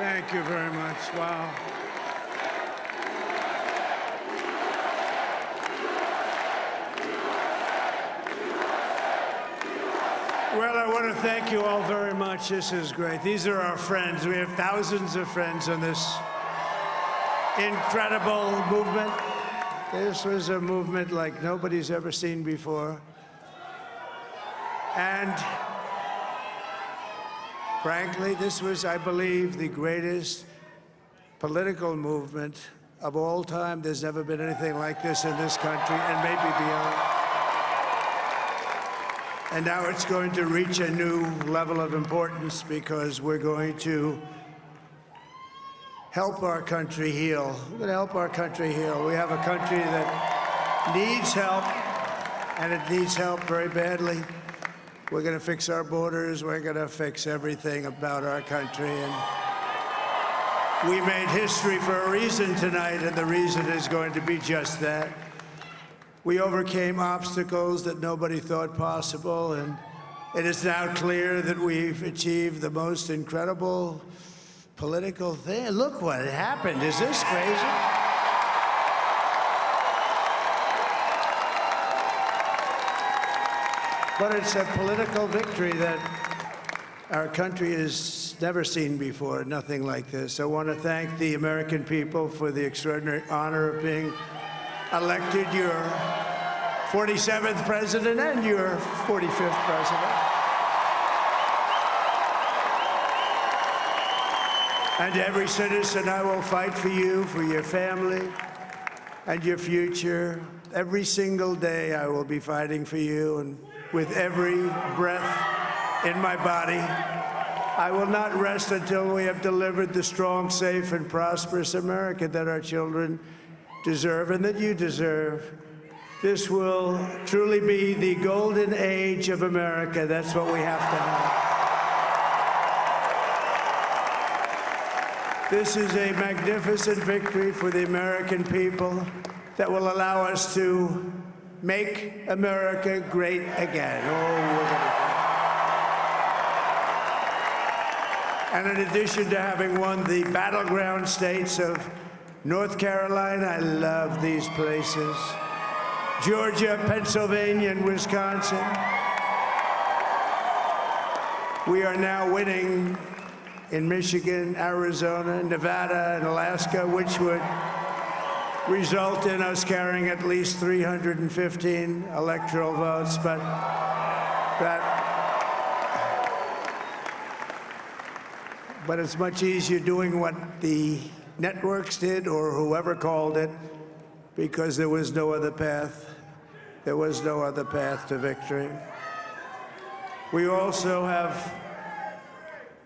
Thank you very much. Wow. Well, I want to thank you all very much. This is great. These are our friends. We have thousands of friends on this incredible movement. This was a movement like nobody's ever seen before. And frankly, this was, I believe, the greatest political movement of all time. There's never been anything like this in this country, and maybe beyond. And now it's going to reach a new level of importance because we're going to help our country heal. We're going to help our country heal. We have a country that needs help, and it needs help very badly. We're going to fix our borders. We're going to fix everything about our country. And we made history for a reason tonight, and the reason is going to be just that. We overcame obstacles that nobody thought possible, and it is now clear that we've achieved the most incredible political thing. Look what happened. Is this crazy? But it's a political victory that our country has never seen before, nothing like this. I want to thank the American people for the extraordinary honor of being elected your 47th president and your 45th president. And every citizen, I will fight for you, for your family, and your future. Every single day, I will be fighting for you, and with every breath in my body, I will not rest until we have delivered the strong, safe, and prosperous America that our children deserve and that you deserve. This will truly be the golden age of America. That's what we have to have. This is a magnificent victory for the American people that will allow us to make America great again. And in addition to having won the battleground states of North Carolina, I love these places, Georgia, Pennsylvania, and Wisconsin, we are now winning in Michigan, Arizona, Nevada, and Alaska, which would result in us carrying at least 315 electoral votes, but it's much easier doing what the networks did or whoever called it, because there was no other path. There was no other path to victory. We also have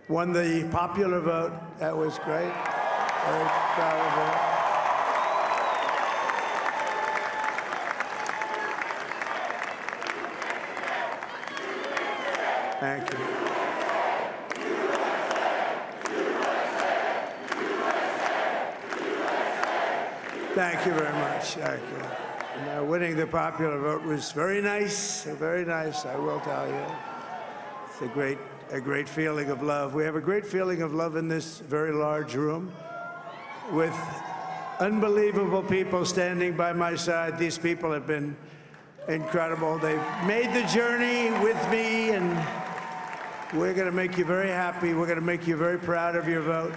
won the popular vote. That was great. Very proud of that. Thank you. Thank you very much. Thank you. And, winning the popular vote was very nice, I will tell you. It's a great feeling of love. We have a great feeling of love in this very large room with unbelievable people standing by my side. These people have been incredible. They've made the journey with me, and we're going to make you very happy. We're going to make you very proud of your vote.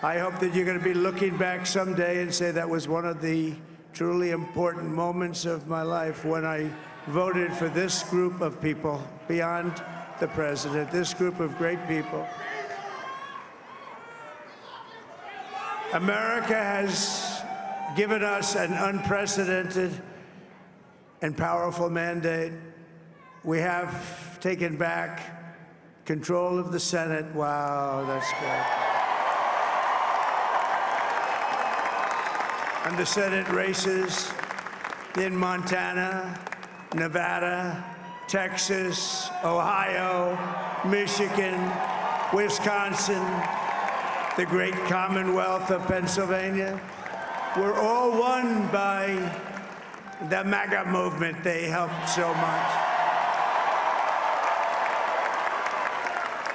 I hope that you're going to be looking back someday and say that was one of the truly important moments of my life when I voted for this group of people beyond the president, this group of great people. America has given us an unprecedented and powerful mandate. We have taken back control of the Senate. Wow, that's good. And the Senate races in Montana, Nevada, Texas, Ohio, Michigan, Wisconsin, the great Commonwealth of Pennsylvania, were all won by the MAGA movement. They helped so much.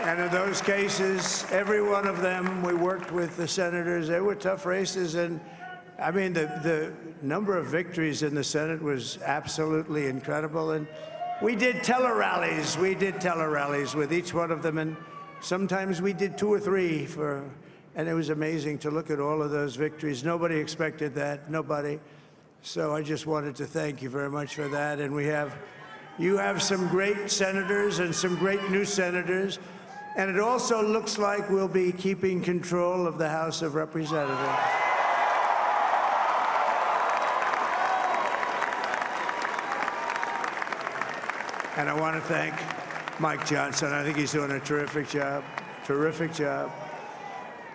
And in those cases, every one of them, we worked with the senators. They were tough races. And I mean, the number of victories in the Senate was absolutely incredible. And we did tele-rallies. We did tele-rallies with each one of them. And sometimes we did 2 or 3 and it was amazing to look at all of those victories. Nobody expected that, nobody. So I just wanted to thank you very much for that. And you have some great senators and some great new senators. And it also looks like we'll be keeping control of the House of Representatives. And I want to thank Mike Johnson. I think he's doing a terrific job, terrific job.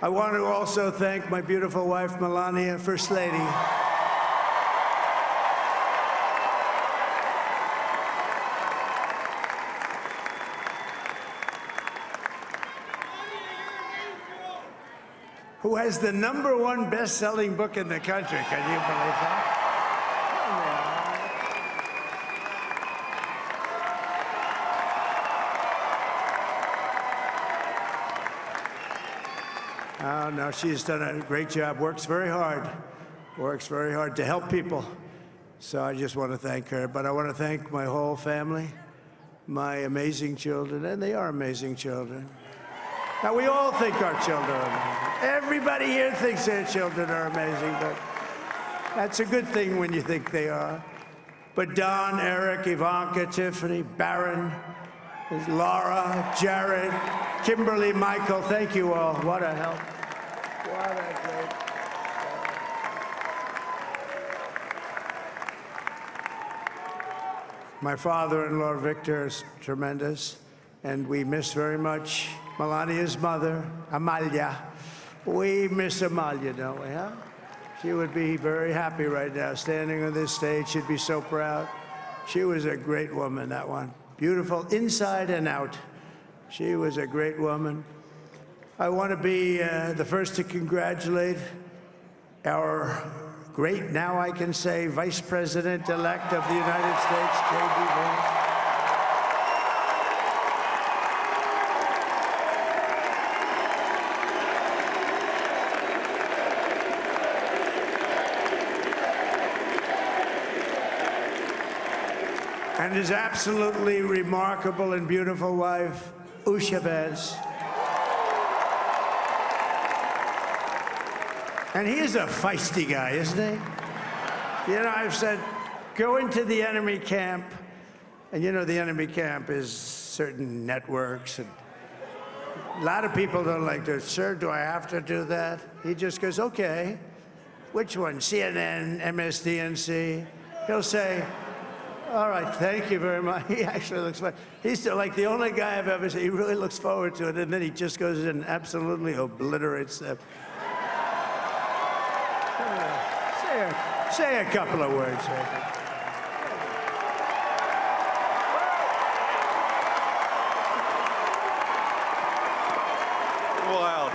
I want to also thank my beautiful wife, Melania, First Lady. Who has the #1 best-selling book in the country. Can you believe that? Oh, no, she's done a great job, works very hard to help people. So I just want to thank her. But I want to thank my whole family, my amazing children, and they are amazing children. Now, we all think our children are amazing. Everybody here thinks their children are amazing, but that's a good thing when you think they are. But Don, Eric, Ivanka, Tiffany, Barron, Laura, Jared, Kimberly, Michael, thank you all. What a help. What a great help. My father-in-law, Victor, is tremendous, and we miss very much Melania's mother, Amalia. We miss Amalia, don't we, huh? She would be very happy right now, standing on this stage. She'd be so proud. She was a great woman, that one. Beautiful inside and out. She was a great woman. I want to be the first to congratulate our great, now I can say, Vice President-elect of the United States, J.D. Vance. And his absolutely remarkable and beautiful wife, Usha Vance. And he is a feisty guy, isn't he? You know, I've said, go into the enemy camp, and you know the enemy camp is certain networks, and a lot of people don't like to, sir, do I have to do that? He just goes, okay, which one, CNN, MSDNC? He'll say, all right, thank you very much. He actually looks fine. He's like the only guy I've ever seen. He really looks forward to it, and then he just goes in and absolutely obliterates them. Say a couple of words. Wow.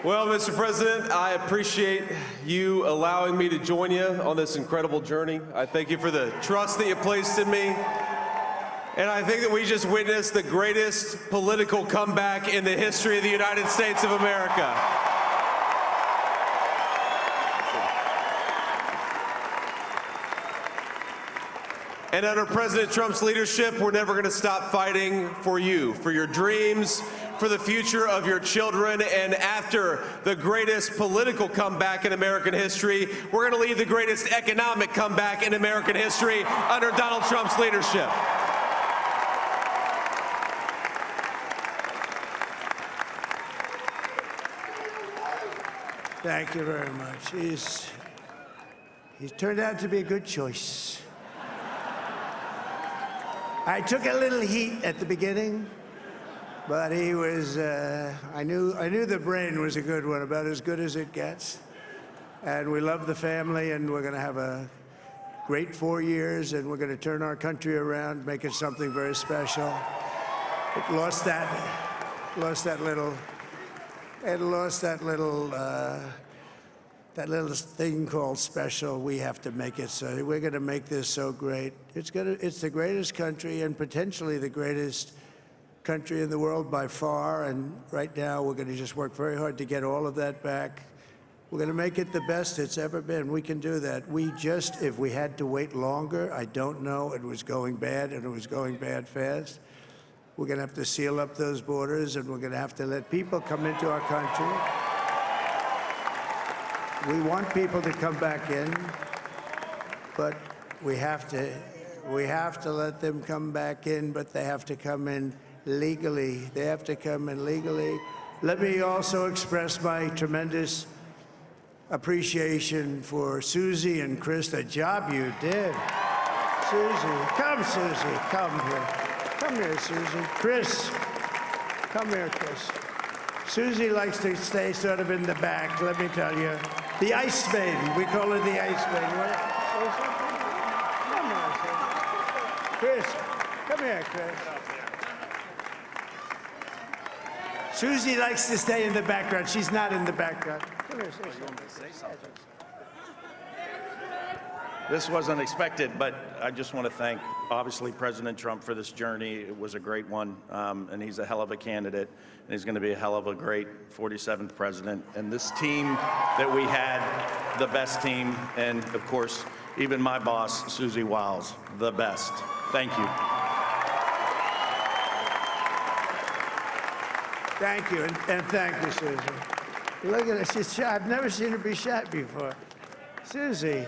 Well, Mr. President, I appreciate you allowing me to join you on this incredible journey. I thank you for the trust that you placed in me. And I think that we just witnessed the greatest political comeback in the history of the United States of America. And under President Trump's leadership, we're never going to stop fighting for you, for your dreams, for the future of your children. And after the greatest political comeback in American history, we're going to lead the greatest economic comeback in American history under Donald Trump's leadership. Thank you very much. He's turned out to be a good choice. I took a little heat at the beginning, but he was, I knew the brain was a good one, about as good as it gets. And we love the family, and we're going to have a great 4 years, and we're going to turn our country around, make it something very special. It lost that little that little thing called special, we have to make it so. We're going to make this so great. It's the greatest country and potentially the greatest country in the world by far. And right now, we're going to just work very hard to get all of that back. We're going to make it the best it's ever been. We can do that. If we had to wait longer, I don't know. It was going bad, and it was going bad fast. We're going to have to seal up those borders, and we're going to have to let people come into our country. We want people to come back in, but we have to let them come back in, but they have to come in legally. They have to come in legally. Let me also express my tremendous appreciation for Susie and Chris, the job you did. Susie, come here. Come here, Susie. Chris, come here, Chris. Susie likes to stay sort of in the back, let me tell you. The Ice Maiden, we call her the Ice Maiden. Come here, Chris. Come here, Chris. Susie likes to stay in the background. She's not in the background. Come here, Susie. This wasn't expected, but I just want to thank, obviously, President Trump for this journey. It was a great one, and he's a hell of a candidate, and he's going to be a hell of a great 47th president. And this team that we had, the best team, and, of course, even my boss, Susie Wiles, the best. Thank you. Thank you, and thank you, Susie. Look at her, she's shy. I've never seen her be shy before. Susie.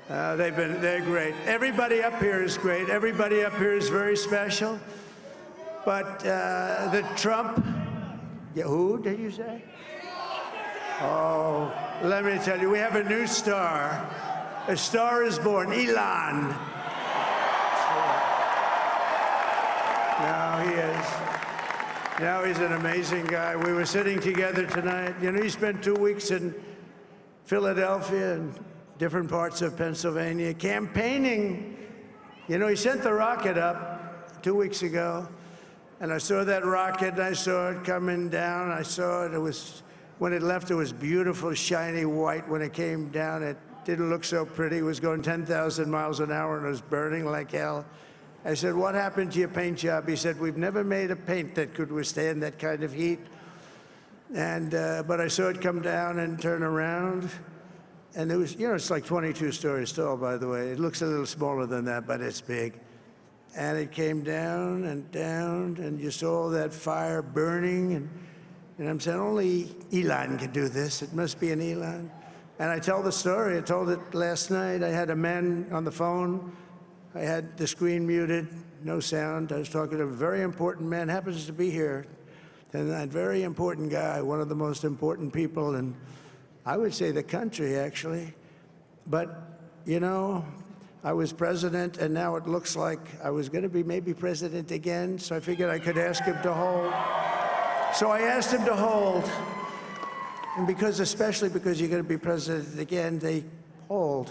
They're great. Everybody up here is great. Everybody up here is very special. But the Trump, who did you say? Oh, let me tell you, we have a new star. A star is born, Elon. Now he is. Now he's an amazing guy. We were sitting together tonight. You know, he spent 2 weeks in Philadelphia and different parts of Pennsylvania, campaigning. You know, he sent the rocket up 2 weeks ago, and I saw that rocket, and I saw it coming down. I saw it. It was, when it left, it was beautiful, shiny white. When it came down, it didn't look so pretty. It was going 10,000 miles an hour, and it was burning like hell. I said, what happened to your paint job? He said, we've never made a paint that could withstand that kind of heat. And, but I saw it come down and turn around. And it was, you know, it's like 22 stories tall, by the way. It looks a little smaller than that, but it's big. And it came down, and you saw all that fire burning. And I'm saying, only Elon can do this. It must be an Elon. And I tell the story. I told it last night. I had a man on the phone. I had the screen muted, no sound. I was talking to a very important man, happens to be here. And a very important guy, one of the most important people in, I would say, the country, actually. But, you know, I was president, and now it looks like I was going to be maybe president again, so I figured I could ask him to hold. So I asked him to hold. And especially because you're going to be president again, they hold.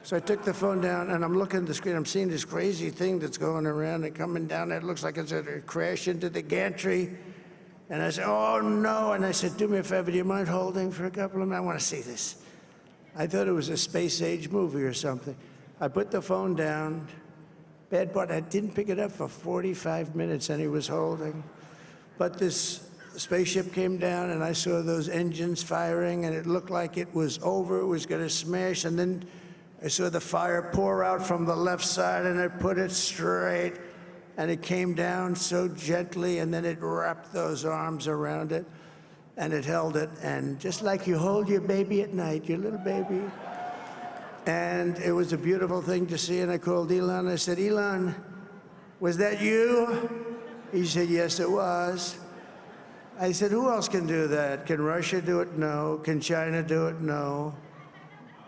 So I took the phone down, and I'm looking at the screen. I'm seeing this crazy thing that's going around and coming down. It looks like it's going to crash into the gantry. And I said, oh, no. And I said, do me a favor, do you mind holding for a couple of minutes? I want to see this. I thought it was a space-age movie or something. I put the phone down. Bad part, I didn't pick it up for 45 minutes, and he was holding. But this spaceship came down, and I saw those engines firing, and it looked like it was over. It was going to smash. And then I saw the fire pour out from the left side, and I put it straight. And it came down so gently, and then it wrapped those arms around it, and it held it. And just like you hold your baby at night, your little baby. And it was a beautiful thing to see. And I called Elon. I said, Elon, was that you? He said, yes, it was. I said, who else can do that? Can Russia do it? No. Can China do it? No.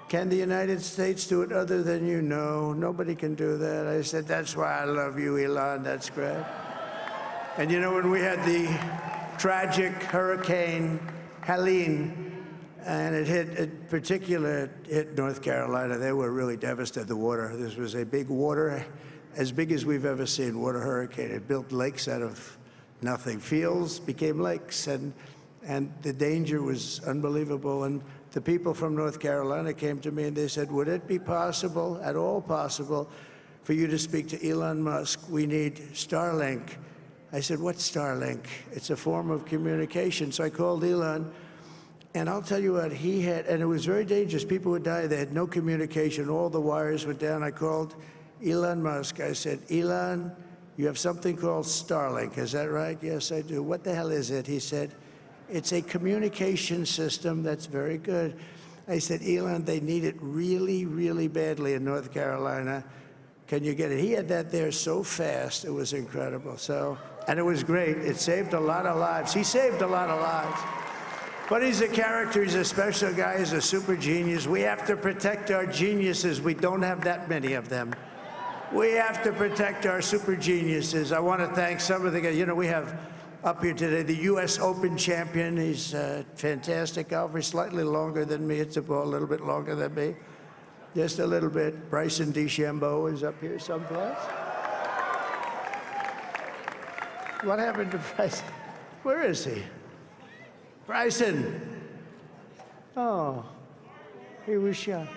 Can the United States do it other than you? No, nobody can do that. I said, that's why I love you, Elon, that's great. And you know, when we had the tragic Hurricane Helene, and it hit North Carolina, they were really devastated, the water. This was a big water, as big as we've ever seen, water hurricane. It built lakes out of nothing. Fields became lakes, and the danger was unbelievable. And the people from North Carolina came to me and they said, would it be possible, at all possible, for you to speak to Elon Musk? We need Starlink. I said, what's Starlink? It's a form of communication. So I called Elon, and I'll tell you what, he had, and it was very dangerous. People would die. They had no communication. All the wires went down. I called Elon Musk. I said, Elon, you have something called Starlink. Is that right? Yes, I do. What the hell is it? He said, it's a communication system that's very good. I said, Elon, they need it really, really badly in North Carolina. Can you get it? He had that there so fast. It was incredible. So, and it was great. It saved a lot of lives. He saved a lot of lives. But he's a character. He's a special guy. He's a super genius. We have to protect our geniuses. We don't have that many of them. We have to protect our super geniuses. I want to thank some of the guys. You know, we have up here today the U.S. Open champion. He's a fantastic golfer. He's slightly longer than me. Hits the ball a little bit longer than me. Just a little bit. Bryson DeChambeau is up here someplace. What happened to Bryson? Where is he? Bryson. Oh, he was shot.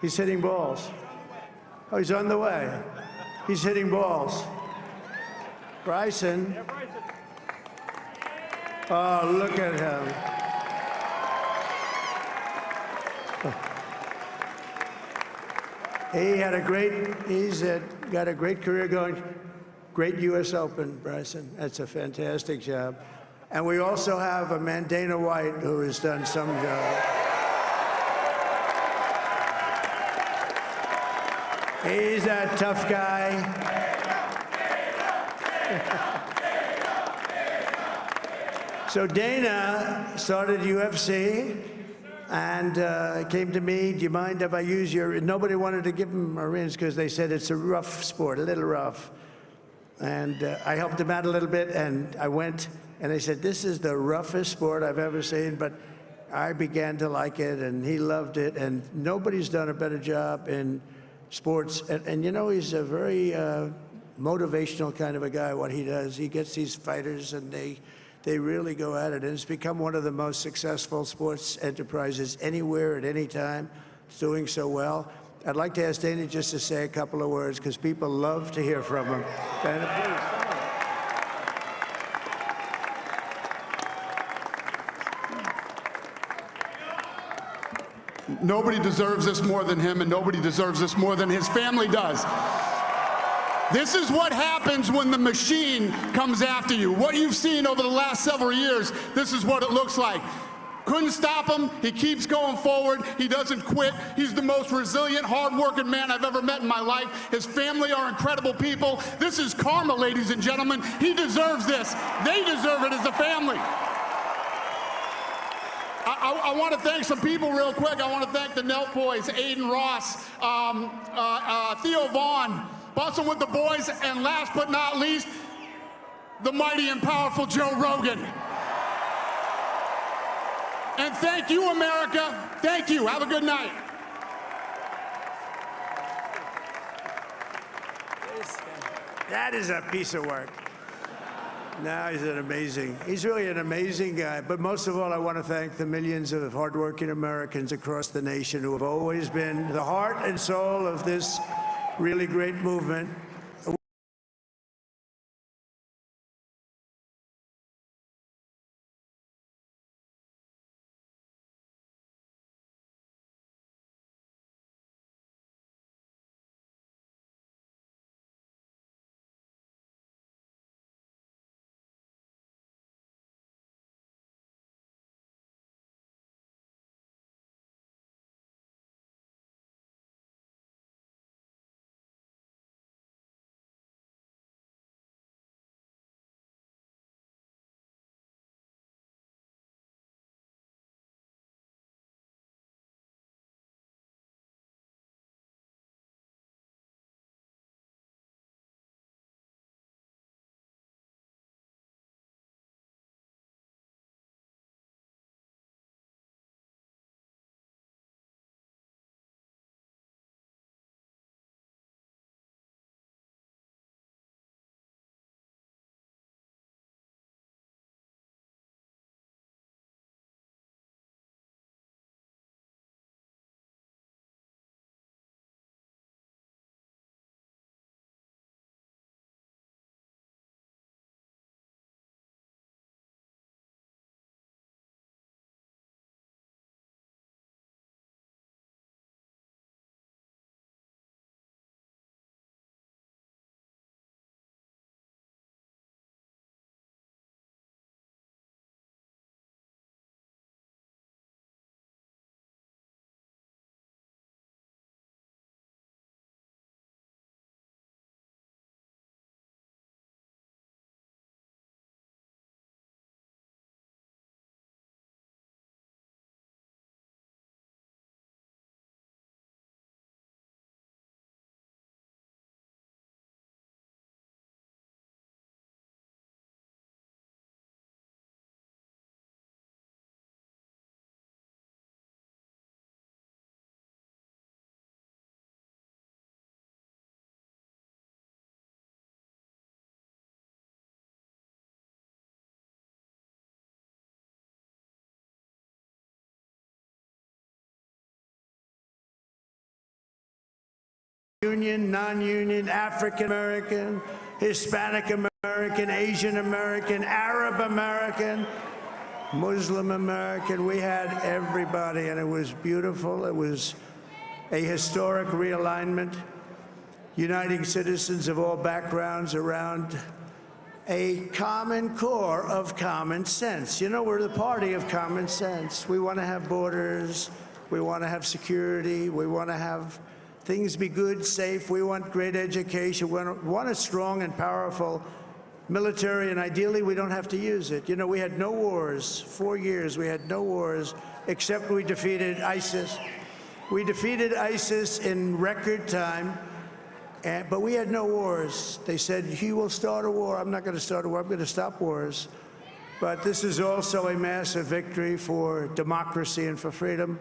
He's hitting balls. Oh, he's on the way. He's hitting balls. Bryson. Oh, look at him. He had a great, got a great career going. Great U.S. Open, Bryson. That's a fantastic job. And we also have a man, Dana White, who has done some job. He's a tough guy. So Dana started UFC and came to me, do you mind if I use your, nobody wanted to give him Marines because they said it's a rough sport, a little rough. And I helped him out a little bit, and I went, and they said, this is the roughest sport I've ever seen, but I began to like it, and he loved it, and nobody's done a better job in sports. And you know, he's a very motivational kind of a guy, what he does. He gets these fighters, and they really go at it, and it's become one of the most successful sports enterprises anywhere at any time. It's doing so well. I'd like to ask Dana just to say a couple of words, because people love to hear from him. Dana, please. Nobody deserves this more than him, and nobody deserves this more than his family does. This is what happens when the machine comes after you. What you've seen over the last several years, this is what it looks like. Couldn't stop him. He keeps going forward. He doesn't quit. He's the most resilient, hard-working man I've ever met in my life. His family are incredible people. This is karma, ladies and gentlemen. He deserves this. They deserve it as a family. I want to thank some people real quick. I want to thank the Nelt boys, Aiden Ross, Theo Vaughn, Bustin' with the Boys, and last but not least, the mighty and powerful Joe Rogan. And thank you, America. Thank you. Have a good night. that is a piece of work. No, he's really an amazing guy. But most of all, I want to thank the millions of hardworking Americans across the nation who have always been the heart and soul of this really great movement. union, non-union, African American, Hispanic American, Asian American, Arab American, Muslim American. We had everybody, and it was beautiful. It was a historic realignment, uniting citizens of all backgrounds around a common core of common sense. You know, we're the party of common sense. We want to have borders. We want to have security. We want to have things be good, safe. We want great education. We want a strong and powerful military, and ideally, we don't have to use it. You know, we had no wars. 4 years, we had no wars, except we defeated ISIS. We defeated ISIS in record time, but we had no wars. They said, he will start a war. I'm not going to start a war. I'm going to stop wars. But this is also a massive victory for democracy and for freedom.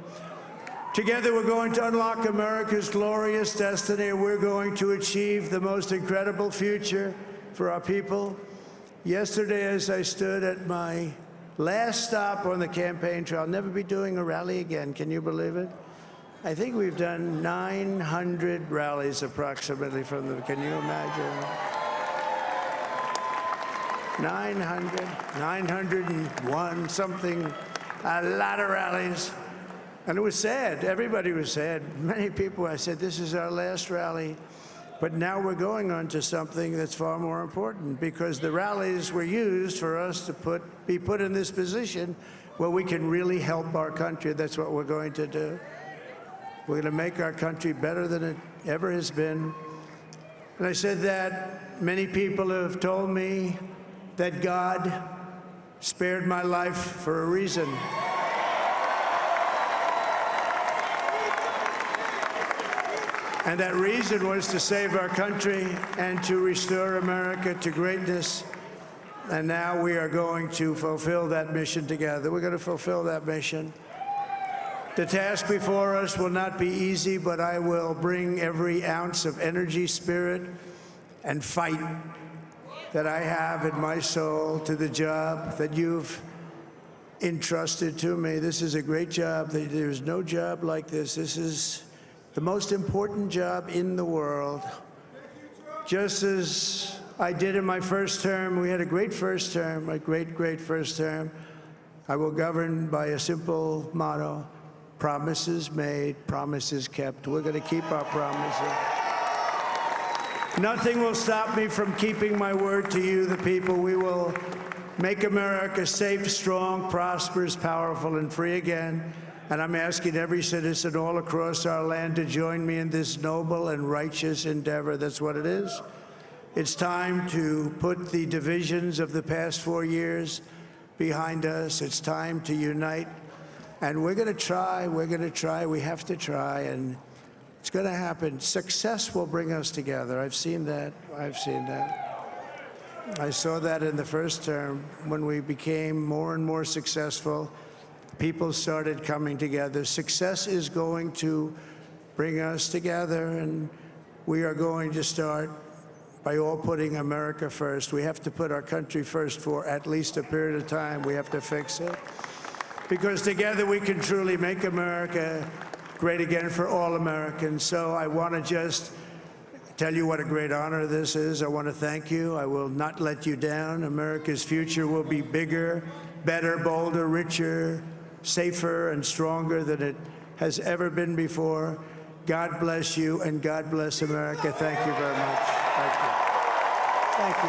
Together, we're going to unlock America's glorious destiny, and we're going to achieve the most incredible future for our people. Yesterday, as I stood at my last stop on the campaign trail, I'll never be doing a rally again. Can you believe it? I think we've done 900 rallies approximately from them. Can you imagine? 901, something, a lot of rallies. And it was sad. Everybody was sad. Many people, I said, this is our last rally. But now we're going on to something that's far more important, because the rallies were used for us to be put in this position where we can really help our country. That's what we're going to do. We're going to make our country better than it ever has been. And I said that many people have told me that God spared my life for a reason. And that reason was to save our country and to restore America to greatness. And now we are going to fulfill that mission together. We're going to fulfill that mission. The task before us will not be easy, but I will bring every ounce of energy, spirit, and fight that I have in my soul to the job that you've entrusted to me. This is a great job. There's no job like this. This is the most important job in the world. Just as I did in my first term, we had a great first term, a great first term. I will govern by a simple motto: promises made, promises kept. We're going to keep our promises. Nothing will stop me from keeping my word to you, the people. We will make America safe, strong, prosperous, powerful, and free again. And I'm asking every citizen all across our land to join me in this noble and righteous endeavor. That's what it is. It's time to put the divisions of the past 4 years behind us. It's time to unite. And we're going to try. We're going to try. We have to try. And it's going to happen. Success will bring us together. I've seen that. I've seen that. I saw that in the first term when we became more and more successful. People started coming together. Success is going to bring us together, and we are going to start by all putting America first. We have to put our country first for at least a period of time. We have to fix it, because together we can truly make America great again for all Americans. So I want to just tell you what a great honor this is. I want to thank you. I will not let you down. America's future will be bigger, better, bolder, richer, safer, and stronger than it has ever been before. God bless you, and God bless America. Thank you very much. Thank you. Thank you.